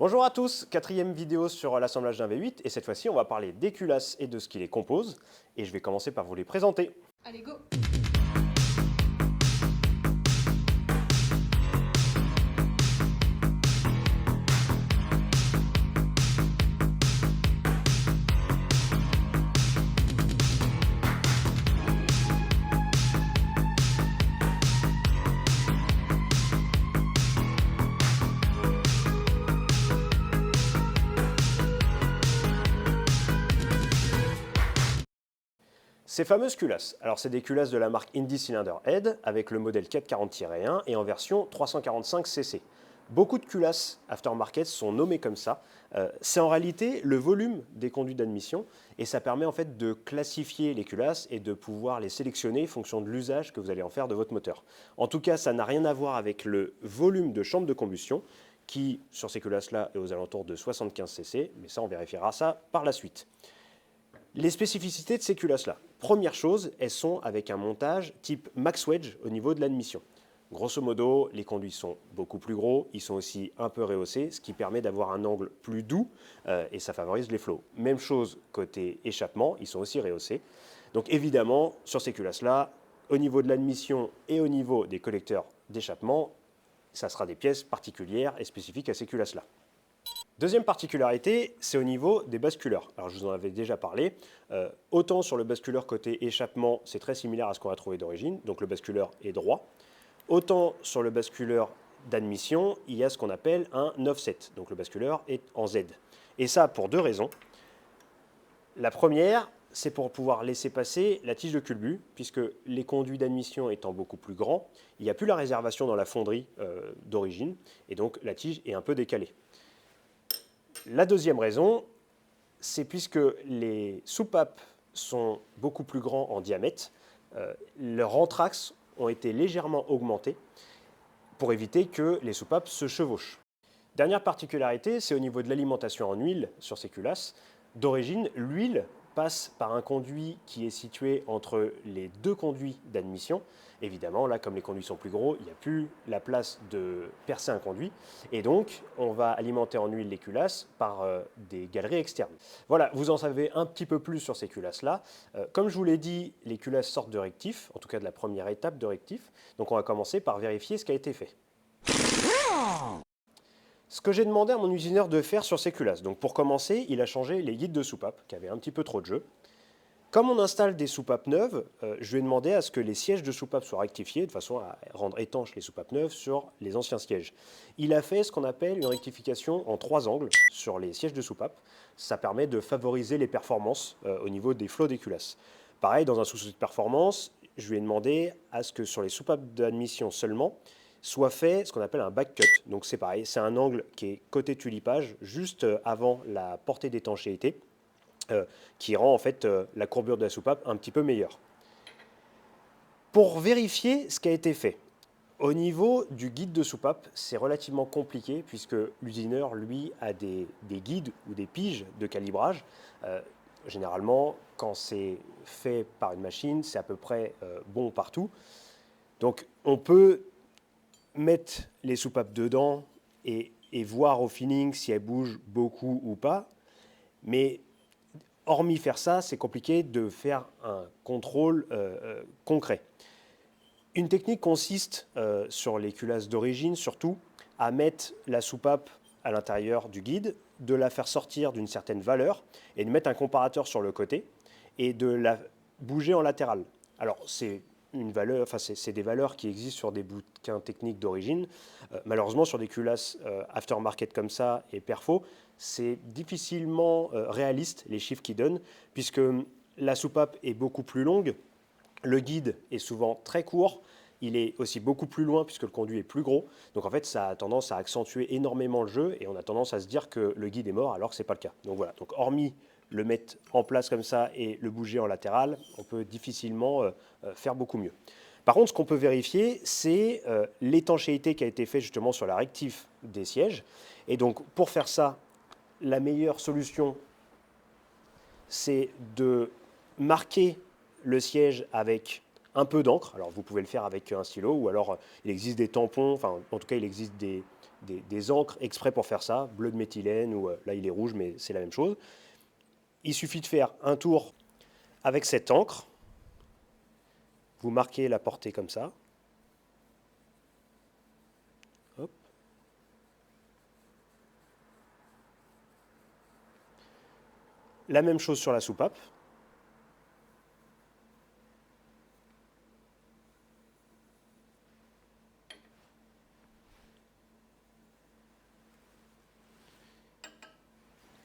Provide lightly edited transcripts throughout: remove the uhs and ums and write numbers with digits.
Bonjour à tous, quatrième vidéo sur l'assemblage d'un V8 et cette fois-ci on va parler des culasses et de ce qui les compose et je vais commencer par vous les présenter. Allez, go! Ces fameuses culasses, alors c'est des culasses de la marque Indy Cylinder Head avec le modèle 440-1 et en version 345cc. Beaucoup de culasses aftermarket sont nommées comme ça. C'est en réalité le volume des conduits d'admission et ça permet en fait de classifier les culasses et de pouvoir les sélectionner en fonction de l'usage que vous allez en faire de votre moteur. En tout cas, ça n'a rien à voir avec le volume de chambre de combustion qui, sur ces culasses-là, est aux alentours de 75cc, mais ça, on vérifiera ça par la suite. Les spécificités de ces culasses-là. Première chose, elles sont avec un montage type max wedge au niveau de l'admission. Grosso modo, les conduits sont beaucoup plus gros, ils sont aussi un peu rehaussés, ce qui permet d'avoir un angle plus doux et ça favorise les flots. Même chose côté échappement, ils sont aussi rehaussés. Donc évidemment, sur ces culasses-là, au niveau de l'admission et au niveau des collecteurs d'échappement, ça sera des pièces particulières et spécifiques à ces culasses-là. Deuxième particularité, c'est au niveau des basculeurs. Alors je vous en avais déjà parlé. Autant sur le basculeur côté échappement, c'est très similaire à ce qu'on a trouvé d'origine, donc le basculeur est droit. Autant sur le basculeur d'admission, il y a ce qu'on appelle un offset, donc le basculeur est en Z. Et ça pour deux raisons. La première, c'est pour pouvoir laisser passer la tige de culbut, puisque les conduits d'admission étant beaucoup plus grands, il n'y a plus la réservation dans la fonderie d'origine, et donc la tige est un peu décalée. La deuxième raison, c'est puisque les soupapes sont beaucoup plus grands en diamètre, leurs anthrax ont été légèrement augmentés pour éviter que les soupapes se chevauchent. Dernière particularité, c'est au niveau de l'alimentation en huile sur ces culasses. D'origine, l'huile passe par un conduit qui est situé entre les deux conduits d'admission. Évidemment, là, comme les conduits sont plus gros, il n'y a plus la place de percer un conduit. Et donc, on va alimenter en huile les culasses par des galeries externes. Voilà, vous en savez un petit peu plus sur ces culasses-là. Comme je vous l'ai dit, les culasses sortent de rectif, en tout cas de la première étape de rectif. Donc, on va commencer par vérifier ce qui a été fait. Ce que j'ai demandé à mon usineur de faire sur ces culasses. Donc pour commencer, il a changé les guides de soupape, qui avaient un petit peu trop de jeu. Comme on installe des soupapes neuves, je lui ai demandé à ce que les sièges de soupape soient rectifiés de façon à rendre étanches les soupapes neuves sur les anciens sièges. Il a fait ce qu'on appelle une rectification en 3 angles sur les sièges de soupape. Ça permet de favoriser les performances au niveau des flots des culasses. Pareil, dans un souci de performance, je lui ai demandé à ce que sur les soupapes d'admission seulement, soit fait ce qu'on appelle un back cut. Donc c'est pareil, c'est un angle qui est côté tulipage, juste avant la portée d'étanchéité, qui rend en fait la courbure de la soupape un petit peu meilleure. Pour vérifier ce qui a été fait, au niveau du guide de soupape, c'est relativement compliqué puisque l'usineur, lui, a des guides ou des piges de calibrage. Généralement, quand c'est fait par une machine, c'est à peu près bon partout. Donc on peut mettre les soupapes dedans et voir au feeling si elles bougent beaucoup ou pas. Mais hormis faire ça, c'est compliqué de faire un contrôle concret. Une technique consiste, sur les culasses d'origine surtout, à mettre la soupape à l'intérieur du guide, de la faire sortir d'une certaine valeur et de mettre un comparateur sur le côté et de la bouger en latéral. Alors c'est une valeur, enfin c'est des valeurs qui existent sur des bouquins techniques d'origine. Malheureusement sur des culasses aftermarket comme ça et perfo, c'est difficilement réaliste les chiffres qu'ils donnent puisque la soupape est beaucoup plus longue, le guide est souvent très court, il est aussi beaucoup plus loin puisque le conduit est plus gros. Donc en fait, ça a tendance à accentuer énormément le jeu et on a tendance à se dire que le guide est mort alors que ce n'est pas le cas. Donc voilà, donc hormis le mettre en place comme ça et le bouger en latéral, on peut difficilement faire beaucoup mieux. Par contre, ce qu'on peut vérifier, c'est l'étanchéité qui a été faite justement sur la rectif des sièges. Et donc pour faire ça, la meilleure solution, c'est de marquer le siège avec un peu d'encre. Alors vous pouvez le faire avec un stylo ou alors il existe des tampons, enfin en tout cas il existe des encres exprès pour faire ça, bleu de méthylène ou là il est rouge mais c'est la même chose. Il suffit de faire un tour avec cette encre, vous marquez la portée comme ça. Hop. La même chose sur la soupape.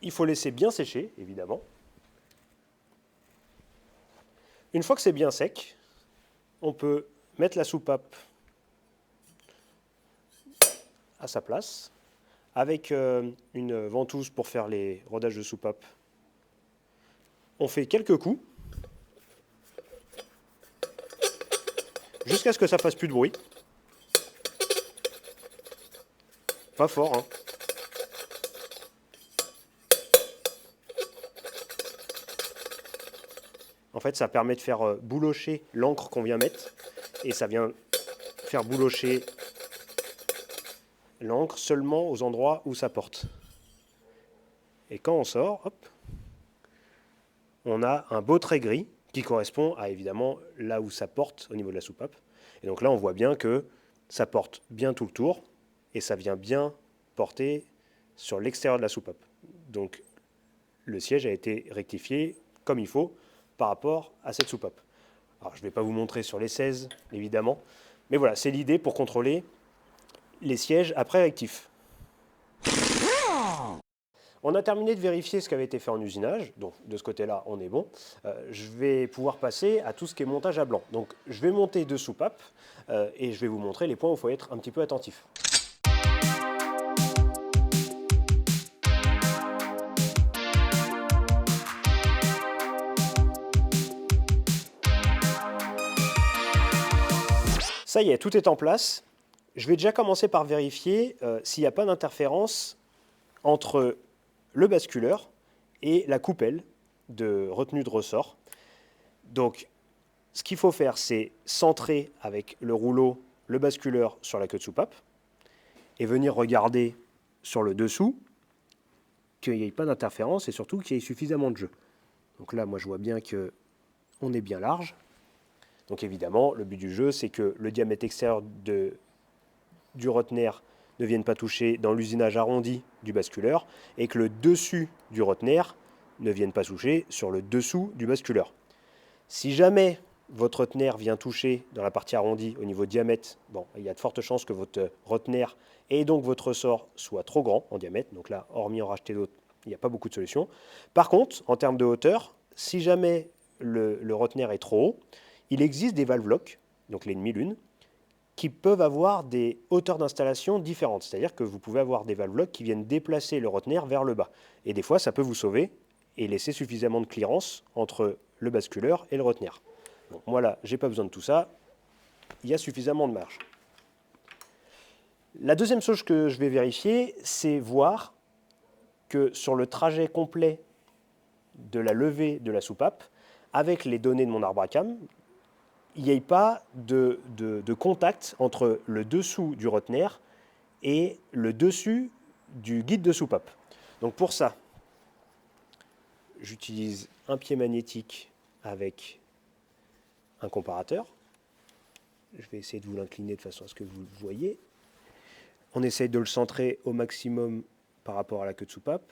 Il faut laisser bien sécher, évidemment. Une fois que c'est bien sec, on peut mettre la soupape à sa place, avec une ventouse pour faire les rodages de soupape. On fait quelques coups, jusqu'à ce que ça fasse plus de bruit. Pas fort, hein. En fait, ça permet de faire boulocher l'encre qu'on vient mettre, et ça vient faire boulocher l'encre seulement aux endroits où ça porte. Et quand on sort, hop, on a un beau trait gris qui correspond à évidemment là où ça porte au niveau de la soupape. Et donc là, on voit bien que ça porte bien tout le tour et ça vient bien porter sur l'extérieur de la soupape. Donc le siège a été rectifié comme il faut par rapport à cette soupape. Alors je ne vais pas vous montrer sur les 16 évidemment, mais voilà, c'est l'idée pour contrôler les sièges après rectif. On a terminé de vérifier ce qui avait été fait en usinage, donc de ce côté-là, on est bon. Je vais pouvoir passer à tout ce qui est montage à blanc. Donc je vais monter 2 soupapes et je vais vous montrer les points où il faut être un petit peu attentif. Ça y est, tout est en place. Je vais déjà commencer par vérifier s'il n'y a pas d'interférence entre le basculeur et la coupelle de retenue de ressort. Donc, ce qu'il faut faire, c'est centrer avec le rouleau le basculeur sur la queue de soupape et venir regarder sur le dessous qu'il n'y ait pas d'interférence et surtout qu'il y ait suffisamment de jeu. Donc là, moi, je vois bien qu'on est bien large. Donc évidemment, le but du jeu, c'est que le diamètre extérieur du retener ne vienne pas toucher dans l'usinage arrondi du basculeur et que le dessus du retener ne vienne pas toucher sur le dessous du basculeur. Si jamais votre retener vient toucher dans la partie arrondie au niveau diamètre, bon, il y a de fortes chances que votre retener et donc votre ressort soit trop grand en diamètre. Donc là, hormis en racheter d'autres, il n'y a pas beaucoup de solutions. Par contre, en termes de hauteur, si jamais le retener est trop haut, il existe des valves lock, donc les demi-lunes, qui peuvent avoir des hauteurs d'installation différentes. C'est-à-dire que vous pouvez avoir des valves lock qui viennent déplacer le retener vers le bas. Et des fois, ça peut vous sauver et laisser suffisamment de clearance entre le basculeur et le retener. Donc moi là, j'ai pas besoin de tout ça. Il y a suffisamment de marge. La deuxième chose que je vais vérifier, c'est voir que sur le trajet complet de la levée de la soupape, avec les données de mon arbre à cam, il n'y ait pas de contact entre le dessous du retener et le dessus du guide de soupape. Donc pour ça, j'utilise un pied magnétique avec un comparateur. Je vais essayer de vous l'incliner de façon à ce que vous le voyez. On essaye de le centrer au maximum par rapport à la queue de soupape.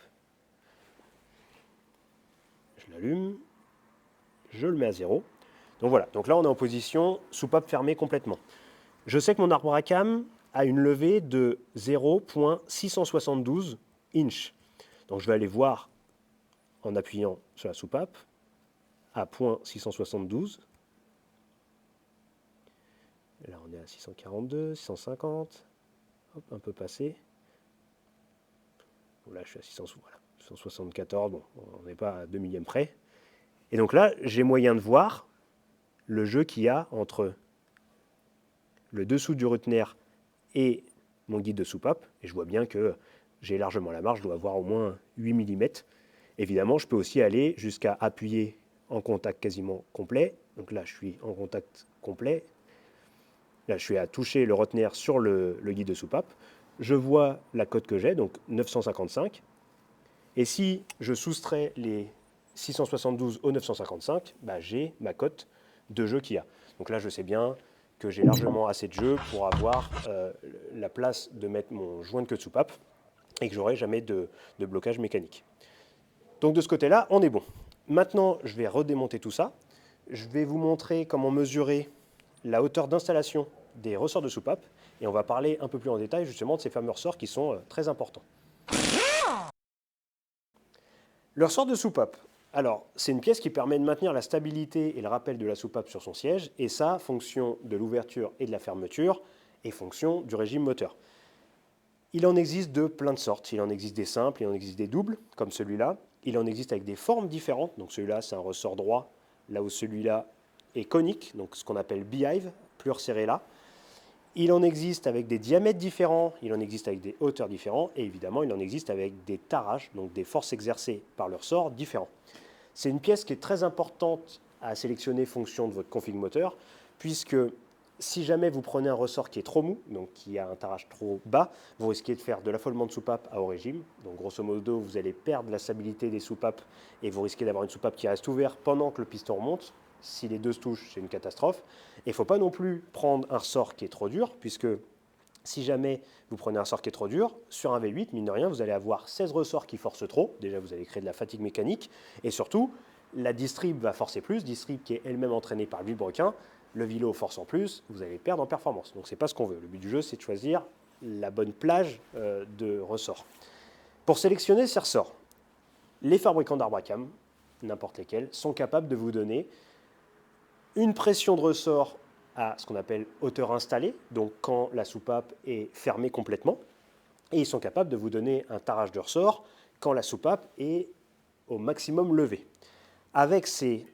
Je l'allume. Je le mets à 0. Donc voilà, donc là on est en position soupape fermée complètement. Je sais que mon arbre à cam a une levée de 0,672 inch. Donc je vais aller voir en appuyant sur la soupape à 0,672. Là on est à 642, 650, hop, un peu passé. Bon, là je suis à 674, bon, on n'est pas à 2 millièmes près. Et donc là j'ai moyen de voir le jeu qu'il y a entre le dessous du retener et mon guide de soupape. Et je vois bien que j'ai largement la marge, je dois avoir au moins 8 mm. Évidemment, je peux aussi aller jusqu'à appuyer en contact quasiment complet Donc là, je suis en contact complet. Là, je suis à toucher le retenir sur le guide de soupape. Je vois la cote que j'ai, donc 955. Et si je soustrais les 672 au 955, bah, j'ai ma cote de jeu qu'il y a. Donc là, je sais bien que j'ai largement assez de jeu pour avoir la place de mettre mon joint de queue de soupape et que j'aurai jamais de blocage mécanique. Donc de ce côté-là, on est bon. Maintenant, je vais redémonter tout ça. Je vais vous montrer comment mesurer la hauteur d'installation des ressorts de soupape et on va parler un peu plus en détail justement de ces fameux ressorts qui sont très importants. Le ressort de soupape, alors c'est une pièce qui permet de maintenir la stabilité et le rappel de la soupape sur son siège, et ça, fonction de l'ouverture et de la fermeture, et fonction du régime moteur. Il en existe de plein de sortes, il en existe des simples, il en existe des doubles, comme celui-là, il en existe avec des formes différentes, donc celui-là c'est un ressort droit, là où celui-là est conique, donc ce qu'on appelle beehive, plus resserré là. Il en existe avec des diamètres différents, il en existe avec des hauteurs différentes, et évidemment, il en existe avec des tarages, donc des forces exercées par le ressort différents. C'est une pièce qui est très importante à sélectionner fonction de votre config moteur, puisque si jamais vous prenez un ressort qui est trop mou, donc qui a un tarage trop bas, vous risquez de faire de l'affolement de soupape à haut régime. Donc grosso modo, vous allez perdre la stabilité des soupapes et vous risquez d'avoir une soupape qui reste ouverte pendant que le piston remonte. Si les deux se touchent, c'est une catastrophe. Et il ne faut pas non plus prendre un ressort qui est trop dur, puisque si jamais vous prenez un ressort qui est trop dur, sur un V8, mine de rien, vous allez avoir 16 ressorts qui forcent trop. Déjà, vous allez créer de la fatigue mécanique. Et surtout, la distrib va forcer plus, distrib qui est elle-même entraînée par le vilebrequin. Le vilo force en plus, vous allez perdre en performance. Donc, ce n'est pas ce qu'on veut. Le but du jeu, c'est de choisir la bonne plage de ressorts. Pour sélectionner ces ressorts, les fabricants d'arbres à cam, n'importe lesquels, sont capables de vous donner une pression de ressort à ce qu'on appelle hauteur installée, donc quand la soupape est fermée complètement, et ils sont capables de vous donner un tarage de ressort quand la soupape est au maximum levée. Avec ces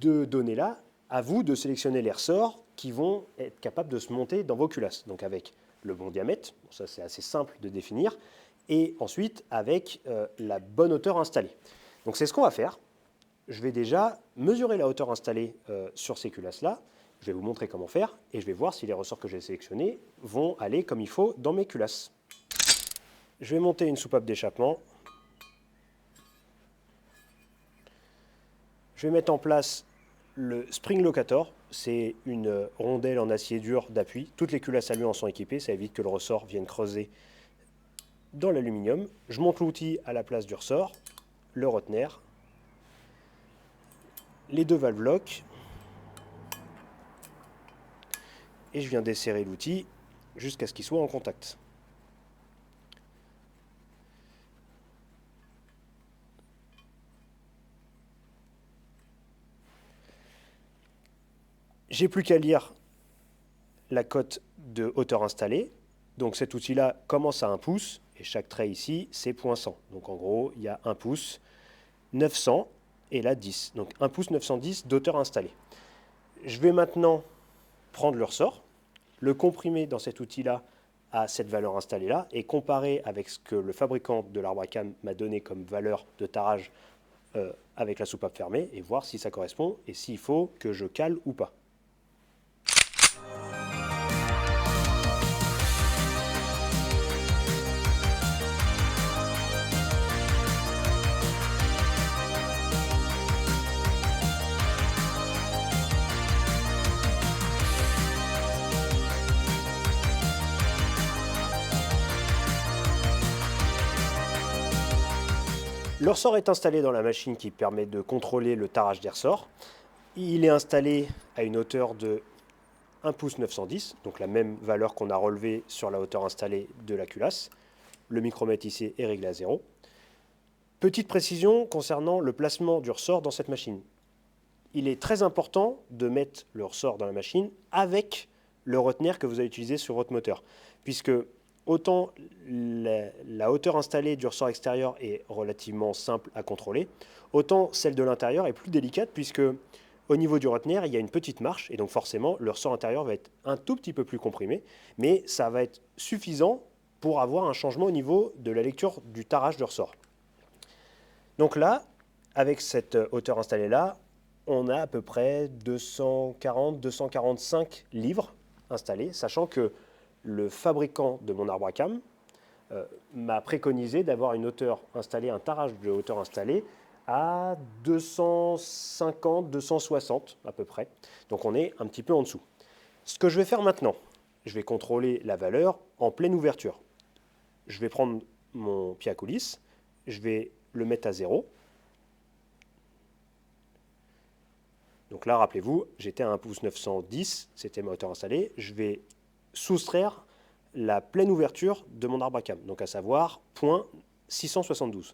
deux données-là, à vous de sélectionner les ressorts qui vont être capables de se monter dans vos culasses, donc avec le bon diamètre, ça c'est assez simple de définir, et ensuite avec la bonne hauteur installée. Donc c'est ce qu'on va faire. Je vais déjà mesurer la hauteur installée sur ces culasses-là. Je vais vous montrer comment faire et je vais voir si les ressorts que j'ai sélectionnés vont aller comme il faut dans mes culasses. Je vais monter une soupape d'échappement. Je vais mettre en place le Spring Locator. C'est une rondelle en acier dur d'appui. Toutes les culasses à lui en sont équipées. Ça évite que le ressort vienne creuser dans l'aluminium. Je monte l'outil à la place du ressort, le retenir, les deux valves lock, et je viens desserrer l'outil jusqu'à ce qu'il soit en contact. J'ai plus qu'à lire la cote de hauteur installée. Donc cet outil-là commence à 1 pouce, et chaque trait ici, c'est 0.100. Donc en gros, il y a 1 pouce, 900, et là 10. Donc 1 pouce 910 d'auteur installée. Je vais maintenant prendre le ressort, le comprimer dans cet outil-là à cette valeur installée-là, et comparer avec ce que le fabricant de l'arbre à cam m'a donné comme valeur de tarage avec la soupape fermée, et voir si ça correspond, et s'il faut que je cale ou pas. Le ressort est installé dans la machine qui permet de contrôler le tarage des ressorts. Il est installé à une hauteur de 1 pouce 910, donc la même valeur qu'on a relevée sur la hauteur installée de la culasse. Le micromètre ici est réglé à 0. Petite précision concernant le placement du ressort dans cette machine. Il est très important de mettre le ressort dans la machine avec le retenir que vous avez utilisé sur votre moteur, puisque autant la hauteur installée du ressort extérieur est relativement simple à contrôler, autant celle de l'intérieur est plus délicate puisque au niveau du retenir, il y a une petite marche et donc forcément le ressort intérieur va être un tout petit peu plus comprimé, mais ça va être suffisant pour avoir un changement au niveau de la lecture du tarage de ressort. Donc là, avec cette hauteur installée là, on a à peu près 240-245 livres installés, sachant que le fabricant de mon arbre à cames m'a préconisé d'avoir une hauteur installée, un tarage de hauteur installée à 250-260 à peu près. Donc on est un petit peu en dessous. Ce que je vais faire maintenant, je vais contrôler la valeur en pleine ouverture. Je vais prendre mon pied à coulisses, je vais le mettre à 0. Donc là, rappelez-vous, j'étais à 1 pouce 910, c'était ma hauteur installée. Je vais soustraire la pleine ouverture de mon arbre à cames, donc à savoir 0.672.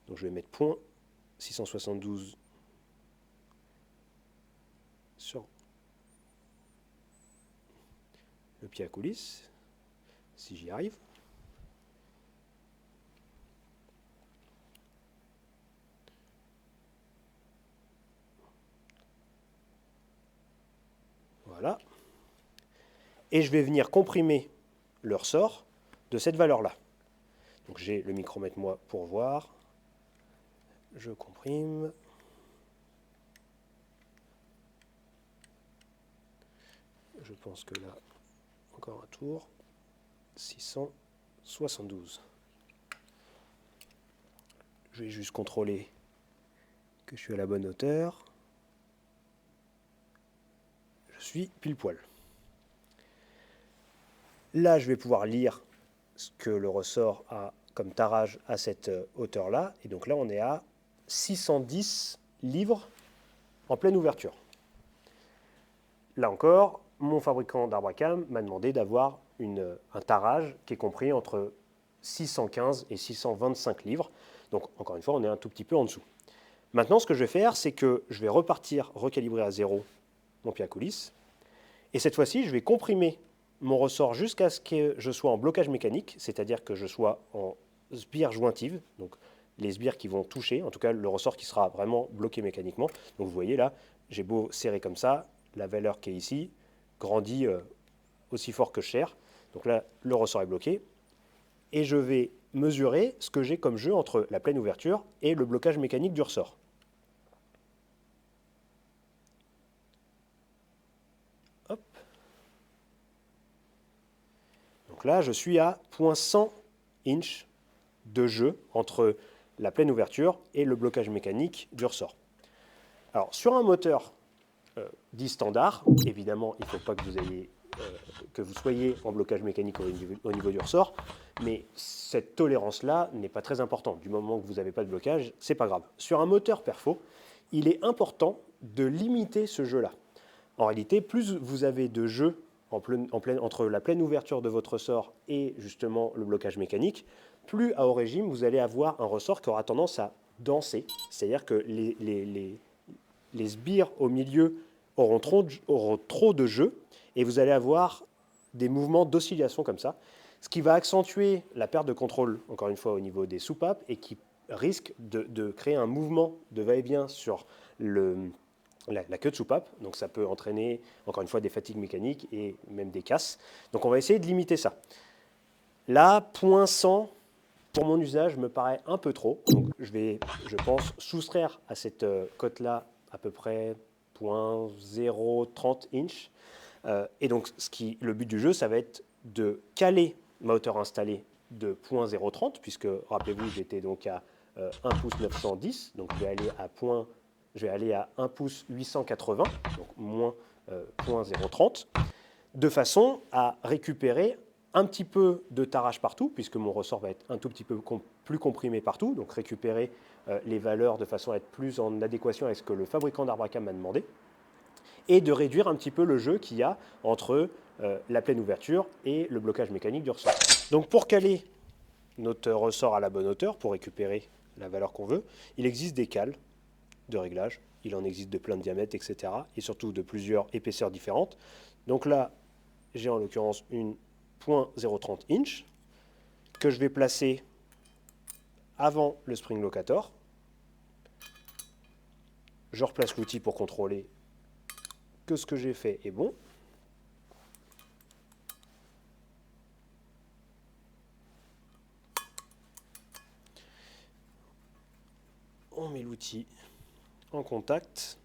Donc je vais mettre 0.672 sur le pied à coulisses, si j'y arrive. Voilà. Et je vais venir comprimer le ressort de cette valeur-là. Donc j'ai le micromètre moi pour voir. Je comprime. Je pense que là, encore un tour. 672. Je vais juste contrôler que je suis à la bonne hauteur. Je suis pile poil. Là, je vais pouvoir lire ce que le ressort a comme tarage à cette hauteur-là. Et donc là, on est à 610 livres en pleine ouverture. Là encore, mon fabricant d'arbre à cames m'a demandé d'avoir un tarage qui est compris entre 615 et 625 livres. Donc encore une fois, on est un tout petit peu en dessous. Maintenant, ce que je vais faire, c'est que je vais repartir, recalibrer à 0 mon pied à coulisses. Et cette fois-ci, je vais comprimer mon ressort jusqu'à ce que je sois en blocage mécanique, c'est-à-dire que je sois en sbire jointive, donc les sbires qui vont toucher, en tout cas le ressort qui sera vraiment bloqué mécaniquement. Donc vous voyez là, j'ai beau serrer comme ça, la valeur qui est ici grandit aussi fort que je serre. Donc là, le ressort est bloqué. Et je vais mesurer ce que j'ai comme jeu entre la pleine ouverture et le blocage mécanique du ressort. Hop. Donc là, je suis à 0.100 inch de jeu entre la pleine ouverture et le blocage mécanique du ressort. Alors, sur un moteur dit standard, évidemment, il ne faut pas que vous soyez en blocage mécanique au niveau du ressort, mais cette tolérance-là n'est pas très importante. Du moment que vous n'avez pas de blocage, c'est pas grave. Sur un moteur perfo, il est important de limiter ce jeu-là. En réalité, plus vous avez de jeu entre la pleine ouverture de votre ressort et justement le blocage mécanique, plus à haut régime, vous allez avoir un ressort qui aura tendance à danser. C'est-à-dire que les sbires au milieu auront trop de jeu et vous allez avoir des mouvements d'oscillation comme ça, ce qui va accentuer la perte de contrôle, encore une fois, au niveau des soupapes et qui risque de créer un mouvement de va-et-vient sur la queue de soupape. Donc ça peut entraîner, encore une fois, des fatigues mécaniques et même des casses. Donc on va essayer de limiter ça. Là, 0.100, pour mon usage, me paraît un peu trop. Donc je vais, je pense, soustraire à cette cote-là à peu près 0.030 inch. Et donc le but du jeu, ça va être de caler ma hauteur installée de 0.030, puisque rappelez-vous, j'étais donc à 1 pouce 910, donc je vais aller à 1 pouce 880, donc moins 0.030, de façon à récupérer un petit peu de tarage partout, puisque mon ressort va être un tout petit peu plus comprimé partout, donc récupérer les valeurs de façon à être plus en adéquation avec ce que le fabricant d'arbre à cames m'a demandé, et de réduire un petit peu le jeu qu'il y a entre la pleine ouverture et le blocage mécanique du ressort. Donc pour caler notre ressort à la bonne hauteur, pour récupérer la valeur qu'on veut, il existe des cales de réglage, il en existe de plein de diamètres, etc. Et surtout de plusieurs épaisseurs différentes. Donc là, j'ai en l'occurrence une 0.030 inch que je vais placer avant le spring locator. Je replace l'outil pour contrôler que ce que j'ai fait est bon. On met l'outil en contact.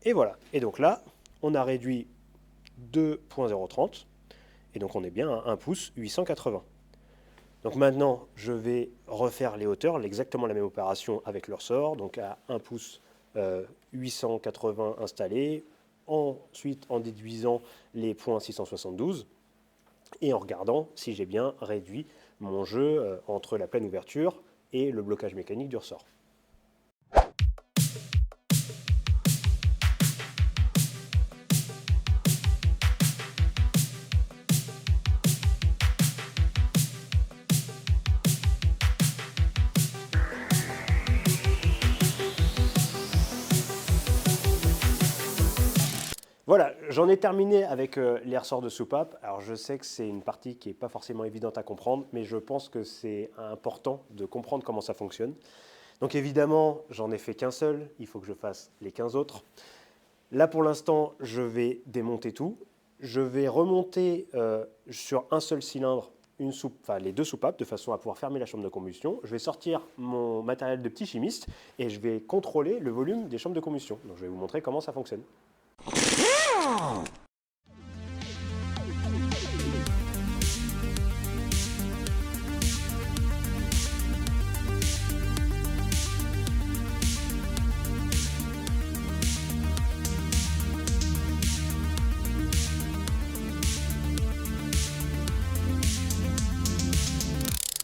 Et voilà. Et donc là, on a réduit 2.030. Et donc on est bien à 1 pouce 880. Donc maintenant, je vais refaire les hauteurs, exactement la même opération avec le ressort. Donc à 1 pouce 880 installés. Ensuite, en déduisant les points 672 et en regardant si j'ai bien réduit mon jeu entre la pleine ouverture et le blocage mécanique du ressort. Voilà, j'en ai terminé avec les ressorts de soupape. Alors je sais que c'est une partie qui n'est pas forcément évidente à comprendre, mais je pense que c'est important de comprendre comment ça fonctionne. Donc évidemment, j'en ai fait qu'un seul, il faut que je fasse les 15 autres. Là pour l'instant, je vais démonter tout. Je vais remonter sur un seul cylindre les deux soupapes de façon à pouvoir fermer la chambre de combustion. Je vais sortir mon matériel de petit chimiste et je vais contrôler le volume des chambres de combustion. Donc je vais vous montrer comment ça fonctionne.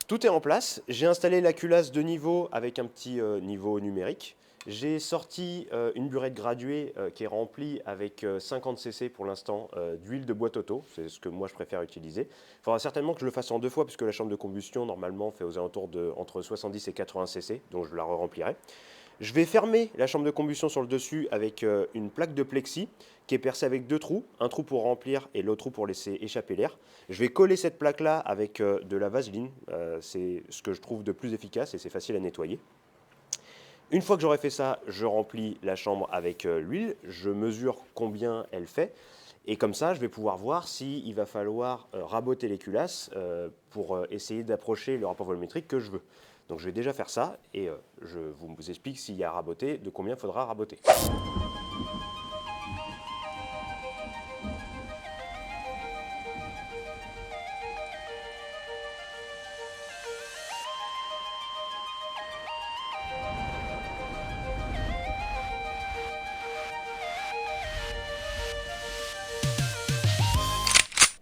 Tout est en place. J'ai installé la culasse de niveau avec un petit niveau numérique. J'ai sorti une burette graduée qui est remplie avec 50 cc pour l'instant d'huile de boîte auto. C'est ce que moi je préfère utiliser. Il faudra certainement que je le fasse en deux fois puisque la chambre de combustion normalement fait aux alentours de entre 70 et 80 cc. Donc je la remplirai. Je vais fermer la chambre de combustion sur le dessus avec une plaque de plexi qui est percée avec deux trous, un trou pour remplir et l'autre trou pour laisser échapper l'air. Je vais coller cette plaque-là avec de la vaseline, c'est ce que je trouve de plus efficace et c'est facile à nettoyer. Une fois que j'aurai fait ça, je remplis la chambre avec l'huile, je mesure combien elle fait et comme ça, je vais pouvoir voir s'il va falloir raboter les culasses pour essayer d'approcher le rapport volumétrique que je veux. Donc je vais déjà faire ça et je vous explique s'il y a à raboter, de combien il faudra raboter.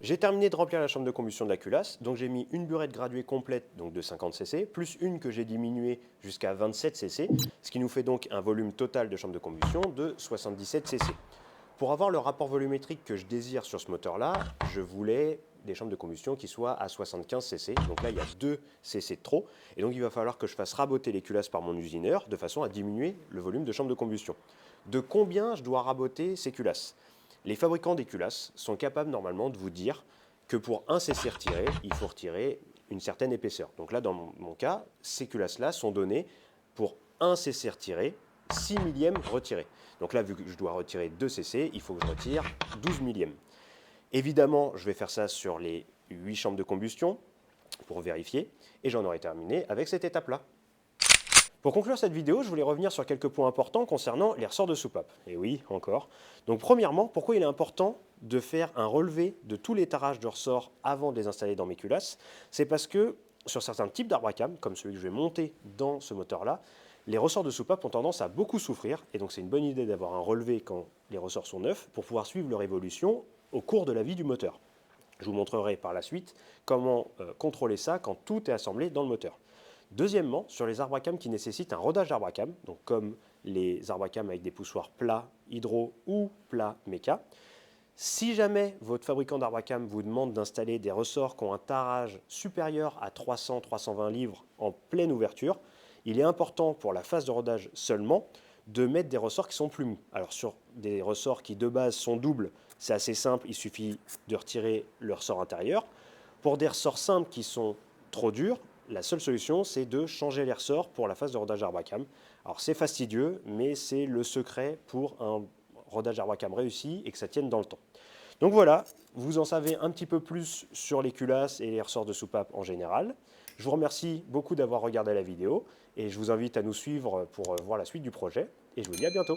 J'ai terminé de remplir la chambre de combustion de la culasse, donc j'ai mis une burette graduée complète donc de 50 cc, plus une que j'ai diminuée jusqu'à 27 cc, ce qui nous fait donc un volume total de chambre de combustion de 77 cc. Pour avoir le rapport volumétrique que je désire sur ce moteur-là, je voulais des chambres de combustion qui soient à 75 cc. Donc là, il y a 2 cc de trop. Et donc, il va falloir que je fasse raboter les culasses par mon usineur de façon à diminuer le volume de chambre de combustion. De combien je dois raboter ces culasses? Les fabricants des culasses sont capables normalement de vous dire que pour 1 cc retiré, il faut retirer une certaine épaisseur. Donc là, dans mon cas, ces culasses-là sont données pour 1 cc retiré, 6 millièmes retirés. Donc là, vu que je dois retirer 2 cc, il faut que je retire 12 millièmes. Évidemment, je vais faire ça sur les 8 chambres de combustion pour vérifier, et j'en aurai terminé avec cette étape-là. Pour conclure cette vidéo, je voulais revenir sur quelques points importants concernant les ressorts de soupape. Et oui, encore. Donc premièrement, pourquoi il est important de faire un relevé de tous les tarages de ressorts avant de les installer dans mes culasses? C'est parce que sur certains types d'arbres à cam, comme celui que je vais monter dans ce moteur-là, les ressorts de soupape ont tendance à beaucoup souffrir, et donc c'est une bonne idée d'avoir un relevé quand les ressorts sont neufs pour pouvoir suivre leur évolution au cours de la vie du moteur. Je vous montrerai par la suite comment contrôler ça quand tout est assemblé dans le moteur. Deuxièmement, sur les arbres à cam qui nécessitent un rodage d'arbres à cam, donc comme les arbres à cam avec des poussoirs plats hydro ou plats méca, si jamais votre fabricant d'arbres à cam vous demande d'installer des ressorts qui ont un tarage supérieur à 300-320 livres en pleine ouverture, il est important pour la phase de rodage seulement de mettre des ressorts qui sont plus mous. Alors sur des ressorts qui de base sont doubles, c'est assez simple, il suffit de retirer le ressort intérieur. Pour des ressorts simples qui sont trop durs, la seule solution, c'est de changer les ressorts pour la phase de rodage d'arbres à cam. Alors c'est fastidieux, mais c'est le secret pour un rodage d'arbres à cam réussi et que ça tienne dans le temps. Donc voilà, vous en savez un petit peu plus sur les culasses et les ressorts de soupape en général. Je vous remercie beaucoup d'avoir regardé la vidéo et je vous invite à nous suivre pour voir la suite du projet. Et je vous dis à bientôt.